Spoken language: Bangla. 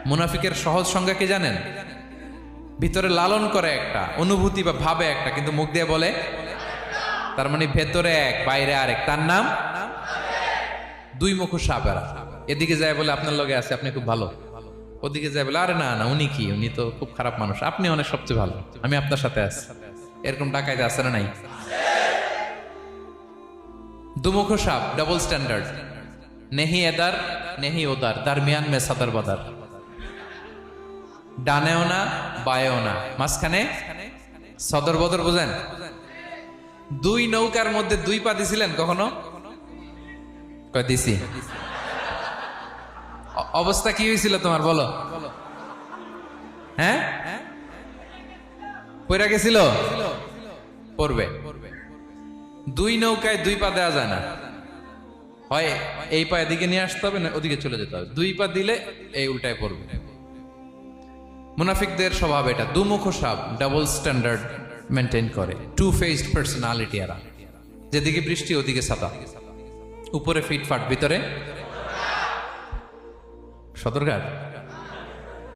মুনাফিকের সহজ সংজ্ঞা কি জানেন? ভিতরে লালন করে একটা অনুভূতি বা ভাবে একটা, কিন্তু মুখ দিয়ে বলে, তার মানে ভেতরে এক বাইরে আরেক, তার নাম দুই মুখো সাপেরা। এদিকে যায় বলে আপনার লগে আছে, আপনি খুব ভালো, ওদিকে যায় বলে আরে না না উনি কি, উনি তো খুব খারাপ মানুষ, আপনি অনেক সবচেয়ে ভালো, আমি আপনার সাথে আছি। এরকম ডাকাইতে আছে না নাই? দুমুখো সাপ, ডাবল স্ট্যান্ডার্ড, নেহি এদার নেহি ওদার, দারমিয়ান মে সাদার বাদার, ডানেও না বায়েও না, মাঝখানে সদর বদর। বুঝেন? দুই নৌকার মধ্যে দুই পা দিছিলেন কখনো? কয় দিছি। অবস্থা কি হয়েছিল তোমার বলো? হ্যাঁ, পড়ে গেছিল? পড়বে। দুই নৌকায় দুই পা দেওয়া যায় না, হয় এই পা এদিকে নিয়ে আসতে হবে না ওদিকে চলে যেতে হবে, দুই পা দিলে এই উল্টায় পড়বে। মুনাফিকদের স্বভাব এটা, দুমুখো সাপ, ডাবল স্ট্যান্ডার্ড মেনটেন করে, টু ফেসড পার্সোনালিটি এরা। যেদিকে বৃষ্টি ওদিকে ছাতা, উপরে ফিটফাট ভিতরে সদরঘাট।